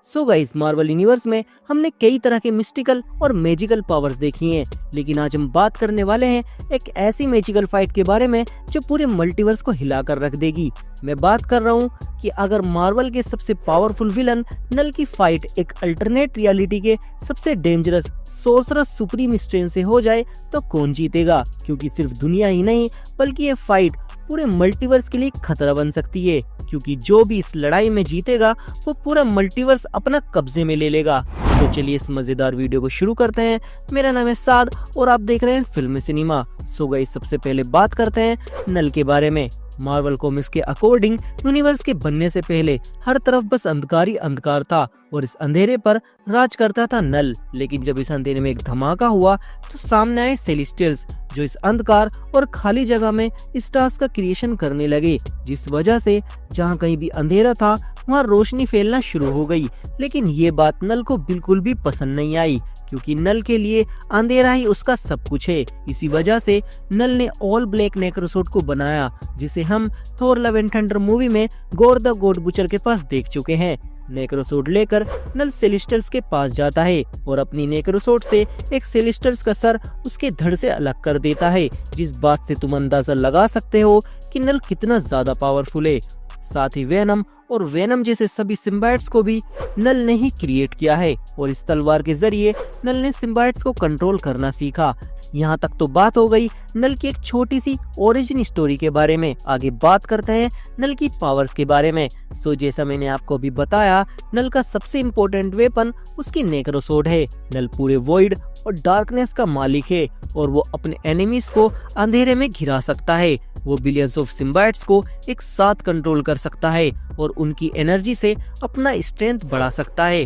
So guys, Marvel universe में हमने कई तरह के मिस्टिकल और मैजिकल पावर्स देखी हैं, लेकिन आज हम बात करने वाले हैं एक ऐसी मैजिकल फाइट के बारे में जो पूरे मल्टीवर्स को हिलाकर रख देगी। मैं बात कर रहा हूँ कि अगर मार्वल के सबसे पावरफुल विलन नल की फाइट एक अल्टरनेट रियलिटी के सबसे डेंजरस सोर्सरस सुप्रीम स्ट्रेंज से हो जाए तो कौन जीतेगा, क्योंकि सिर्फ दुनिया ही नहीं बल्कि ये फाइट पूरे मल्टीवर्स के लिए खतरा बन सकती है, क्योंकि जो भी इस लड़ाई में जीतेगा वो पूरा मल्टीवर्स अपना कब्जे में ले लेगा। तो चलिए इस मजेदार वीडियो को शुरू करते हैं। मेरा नाम है साद और आप देख रहे हैं फिल्म सिनेमा। सो गाइस, सबसे पहले बात करते हैं नल के बारे में। मार्वल कॉमिक्स के अकॉर्डिंग यूनिवर्स के बनने से पहले हर तरफ बस अंधकार ही अंधकार था और इस अंधेरे पर राज करता था नल। लेकिन जब इस अंधेरे में एक धमाका हुआ तो सामने आए सेलेस्टियल्स, जो इस अंधकार और खाली जगह में स्टार्स का क्रिएशन करने लगे, जिस वजह से जहाँ कहीं भी अंधेरा था वहाँ रोशनी फैलना शुरू हो गई। लेकिन ये बात नल को बिल्कुल भी पसंद नहीं आई, क्योंकि नल के लिए अंधेरा ही उसका सब कुछ है। इसी वजह से नल ने ऑल ब्लैक नेक्रोसोड को बनाया, जिसे हम थोर लव एंड थंडर मूवी में गॉड द गॉड बुचर के पास देख चुके हैं। नेक्रोसोड लेकर नल सेलेस्टियल्स के पास जाता है और अपनी नेक्रोसोड से एक सेलेस्टियल्स का सर उसके धड़ से अलग कर देता है, जिस बात से तुम अंदाजा लगा सकते हो कि नल कितना ज्यादा पावरफुल है। साथ ही वेनम और वेनम जैसे सभी सिम्बाइट्स को भी नल ने ही क्रिएट किया है और इस तलवार के जरिए नल ने सिम्बाइट्स को कंट्रोल करना सीखा। यहाँ तक तो बात हो गई नल की एक छोटी सी ओरिजिन स्टोरी के बारे में। आगे बात करते हैं नल की पावर्स के बारे में। सो जैसा मैंने आपको अभी बताया, नल का सबसे इम्पोर्टेंट वेपन उसकी नेक्रोसोड है। नल पूरे वॉइड और डार्कनेस का मालिक है और वो अपने एनिमीज को अंधेरे में घिरा सकता है। वो बिलियंस ऑफ सिम्बाइट्स को एक साथ कंट्रोल कर सकता है और उनकी एनर्जी से अपना स्ट्रेंथ बढ़ा सकता है।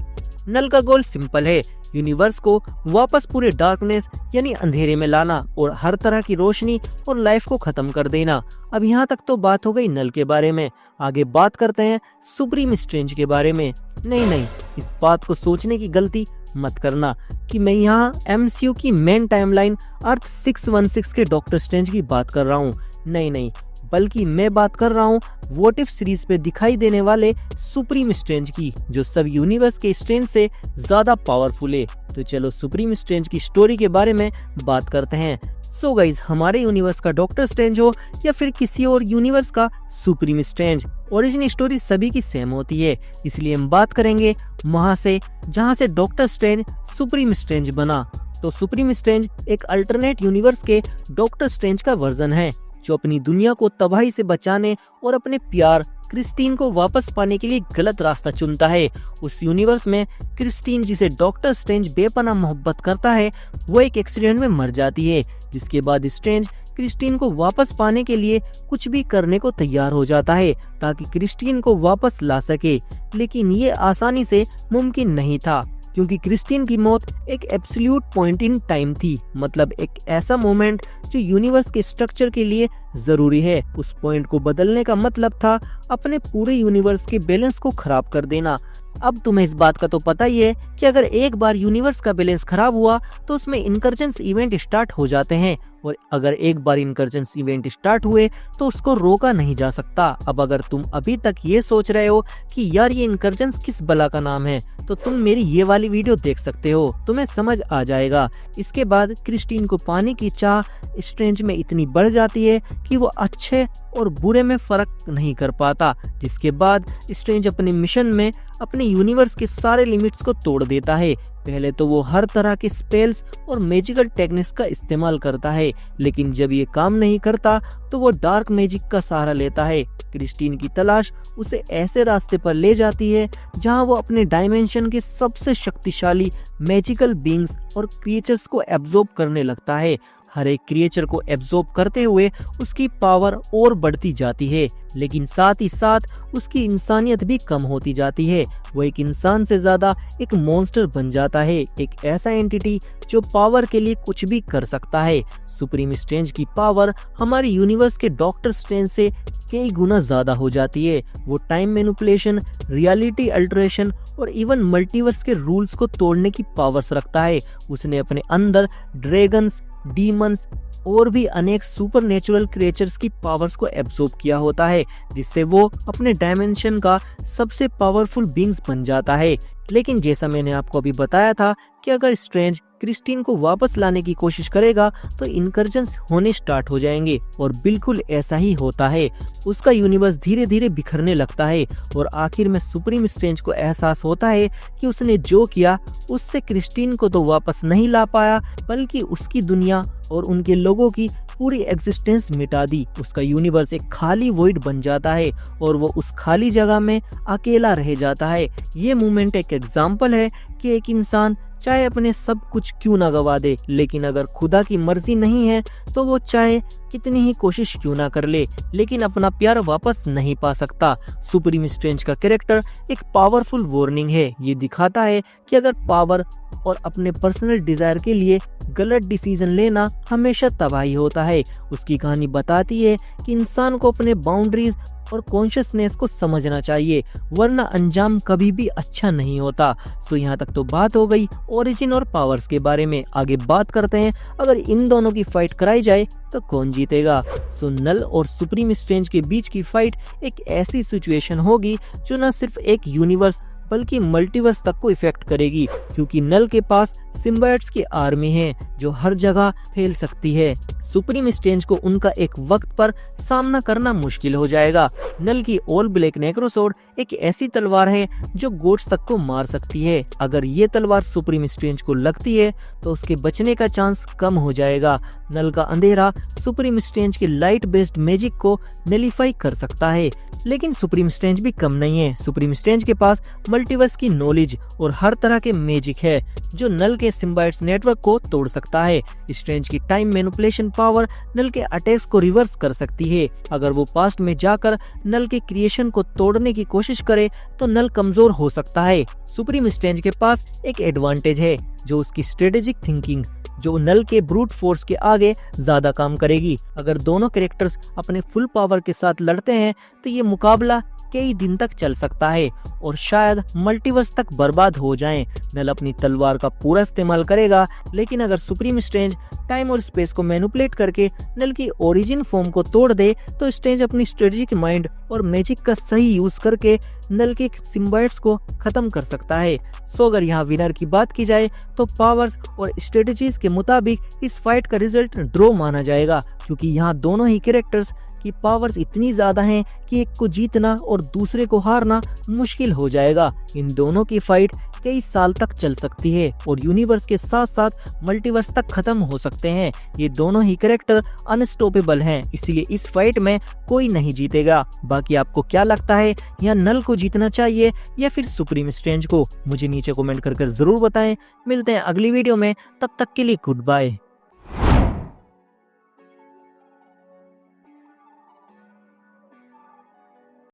नल का गोल सिंपल है, यूनिवर्स को वापस पूरे डार्कनेस यानी अंधेरे में लाना और हर तरह की रोशनी और लाइफ को खत्म कर देना। अब यहाँ तक तो बात हो गई नल के बारे में। आगे बात करते हैं सुप्रीम स्ट्रेंज के बारे में। नहीं, इस बात को सोचने की गलती मत करना कि मैं यहाँ MCU की मेन टाइमलाइन अर्थ 616 के डॉक्टर स्ट्रेंज की बात कर रहा हूँ। नहीं, बल्कि मैं बात कर रहा हूँ व्हाट इफ सीरीज पे दिखाई देने वाले सुप्रीम स्ट्रेंज की, जो सब यूनिवर्स के स्ट्रेंज से ज्यादा पावरफुल है। तो चलो सुप्रीम स्ट्रेंज की स्टोरी के बारे में बात करते हैं। सो गाइज, हमारे यूनिवर्स का डॉक्टर स्ट्रेंज हो या फिर किसी और यूनिवर्स का सुप्रीम स्ट्रेंज, ओरिजिन स्टोरी सभी की सेम होती है। इसलिए हम बात करेंगे वहां से जहां से डॉक्टर स्ट्रेंज सुप्रीम स्ट्रेंज बना। तो सुप्रीम स्ट्रेंज एक अल्टरनेट यूनिवर्स के डॉक्टर स्ट्रेंज का वर्जन है, जो अपनी दुनिया को तबाही से बचाने और अपने प्यार क्रिस्टीन को वापस पाने के लिए गलत रास्ता चुनता है। उस यूनिवर्स में क्रिस्टीन, जिसे डॉक्टर स्ट्रेंज बेपनाह मोहब्बत करता है, वो एक एक्सीडेंट में मर जाती है, जिसके बाद स्ट्रेंज क्रिस्टीन को वापस पाने के लिए कुछ भी करने को तैयार हो जाता है ताकि क्रिस्टीन को वापस ला सके। लेकिन ये आसानी से मुमकिन नहीं था, क्योंकि क्रिस्टीन की मौत एक एब्सोल्यूट पॉइंट इन टाइम थी, मतलब एक ऐसा मोमेंट जो यूनिवर्स के स्ट्रक्चर के लिए जरूरी है। उस पॉइंट को बदलने का मतलब था अपने पूरे यूनिवर्स के बैलेंस को खराब कर देना। अब तुम्हें इस बात का तो पता ही है कि अगर एक बार यूनिवर्स का बैलेंस खराब हुआ तो उसमें इनकर्जेंस इवेंट स्टार्ट हो जाते हैं, और अगर एक बार इनकर्जेंस इवेंट स्टार्ट हुए तो उसको रोका नहीं जा सकता। अब अगर तुम अभी तक ये सोच रहे हो कि यार ये इनकर्जेंस किस बला का नाम है, तो तुम मेरी ये वाली वीडियो देख सकते हो, तुम्हें समझ आ जाएगा। इसके बाद क्रिस्टीन को पाने की चाह स्ट्रेंज में इतनी बढ़ जाती है कि वो अच्छे और बुरे में फर्क नहीं कर पाता, जिसके बाद स्ट्रेंज अपने मिशन में अपने यूनिवर्स के सारे लिमिट्स को तोड़ देता है। पहले तो वो हर तरह के स्पेल्स और मैजिकल टेक्निक्स का इस्तेमाल करता है, लेकिन जब ये काम नहीं करता तो वो डार्क मैजिक का सहारा लेता है। क्रिस्टीन की तलाश उसे ऐसे रास्ते पर ले जाती है जहां वो अपने डायमेंशन के सबसे शक्तिशाली मैजिकल बीइंग्स और क्रिएचर्स को एब्जॉर्ब करने लगता है। हर एक क्रिएचर को एब्जॉर्ब करते हुए उसकी पावर और बढ़ती जाती है, लेकिन साथ ही साथ उसकी इंसानियत भी कम होती जाती है। वो एक इंसान से ज्यादा एक मॉन्स्टर बन जाता है, एक ऐसा एंटिटी जो पावर के लिए कुछ भी कर सकता है। सुप्रीम स्ट्रेंज की पावर हमारे यूनिवर्स के डॉक्टर स्ट्रेंज से कई गुना ज्यादा हो जाती है। वो टाइम मैनिपुलेशन, रियलिटी अल्टरेशन और इवन मल्टीवर्स के रूल्स को तोड़ने की पावर्स रखता है। उसने अपने अंदर ड्रैगन्स, डीमंस और भी अनेक सुपर नेचुरल क्रिएचर्स की पावर्स को एब्जॉर्ब किया होता है, जिससे वो अपने डायमेंशन का सबसे पावरफुल बीइंग्स बन जाता है। लेकिन जैसा मैंने आपको अभी बताया था कि अगर स्ट्रेंज क्रिस्टीन को वापस लाने की कोशिश करेगा तो इनकर्जन्स होने स्टार्ट हो जाएंगे, और बिल्कुल ऐसा ही होता है। उसका यूनिवर्स धीरे धीरे बिखरने लगता है और आखिर में सुप्रीम स्ट्रेंज को एहसास होता है कि उसने जो किया उससे क्रिस्टीन को तो वापस नहीं ला पाया, बल्कि उसकी दुनिया और उनके लोगों की पूरी एग्जिस्टेंस मिटा दी। उसका यूनिवर्स एक खाली वॉइड बन जाता है और वो उस खाली जगह में अकेला रह जाता है। ये मूवमेंट एक एग्जाम्पल है कि एक इंसान चाहे अपने सब कुछ क्यों ना गवा दे, लेकिन अगर खुदा की मर्जी नहीं है तो वो चाहे कितनी ही कोशिश क्यों ना कर ले, लेकिन अपना प्यार वापस नहीं पा सकता। सुप्रीम स्ट्रेंज का कैरेक्टर एक पावरफुल वार्निंग है। ये दिखाता है कि अगर पावर और अपने पर्सनल डिजायर के लिए गलत डिसीजन लेना हमेशा तबाही होता है। उसकी कहानी बताती है कि इंसान को अपने बाउंड्रीज और कॉन्शियसनेस को समझना चाहिए, वरना अंजाम कभी भी अच्छा नहीं होता। सो यहाँ तक तो बात हो गई ओरिजिन और पावर्स के बारे में। आगे बात करते हैं अगर इन दोनों की फाइट कराई जाए तो कौन जीतेगा। सो नल और सुप्रीम स्ट्रेंज के बीच की फाइट एक ऐसी सिचुएशन होगी जो न सिर्फ एक यूनिवर्स बल्कि मल्टीवर्स तक को इफेक्ट करेगी, क्योंकि नल के पास सिम्बायोट्स की आर्मी है जो हर जगह फैल सकती है। सुप्रीम स्ट्रेंज को उनका एक वक्त पर सामना करना मुश्किल हो जाएगा। नल की ऑल ब्लैक नेक्रोसोर्ड एक ऐसी तलवार है जो गोड्स तक को मार सकती है। अगर ये तलवार सुप्रीम स्ट्रेंज को लगती है तो उसके बचने का चांस कम हो जाएगा। नल का अंधेरा सुप्रीम स्ट्रेंज के लाइट बेस्ड मैजिक को नलीफाई कर सकता है, लेकिन सुप्रीम स्ट्रेंज भी कम नहीं है। सुप्रीम स्ट्रेंज के पास मल्टीवर्स की नॉलेज और हर तरह के मैजिक है जो नल के सिम्बायोट्स नेटवर्क को तोड़ सकता है। स्ट्रेंज की टाइम मैनिपुलेशन पावर नल के अटैक्स को रिवर्स कर सकती है। अगर वो पास्ट में जाकर नल के क्रिएशन को तोड़ने की कोशिश करे तो नल कमजोर हो सकता है। सुप्रीम स्ट्रेंज के पास एक एडवांटेज है जो उसकी स्ट्रेटेजिक थिंकिंग, जो नल के ब्रूट फोर्स के आगे ज्यादा काम करेगी। अगर दोनों कैरेक्टर्स अपने फुल पावर के साथ लड़ते हैं तो ये मुकाबला कई दिन तक चल सकता है और शायद मल्टीवर्स तक बर्बाद हो जाएं। नल अपनी तलवार का पूरा इस्तेमाल करेगा, लेकिन अगर सुप्रीम स्ट्रेंज टाइम और स्पेस को मैनिपुलेट करके नल की ओरिजिन फॉर्म को तोड़ दे तो स्ट्रेंज अपनी स्ट्रेटेजिक माइंड और मैजिक का सही यूज करके नल के सिम्बायोट्स को खत्म कर सकता है। सो अगर यहाँ विनर की बात की जाए तो पावर्स और स्ट्रेटेजीज के मुताबिक इस फाइट का रिजल्ट ड्रॉ माना जाएगा, क्योंकि यहाँ दोनों ही कैरेक्टर्स की पावर्स इतनी ज्यादा हैं कि एक को जीतना और दूसरे को हारना मुश्किल हो जाएगा। इन दोनों की फाइट कई साल तक चल सकती है और यूनिवर्स के साथ साथ मल्टीवर्स तक खत्म हो सकते हैं। ये दोनों ही कैरेक्टर अनस्टॉपेबल हैं, इसीलिए इस फाइट में कोई नहीं जीतेगा। बाकी आपको क्या लगता है, यहाँ नल को जीतना चाहिए या फिर सुप्रीम स्ट्रेंज को? मुझे नीचे कमेंट कर जरूर बताएं। मिलते हैं अगली वीडियो में, तब तक के लिए गुड बाय।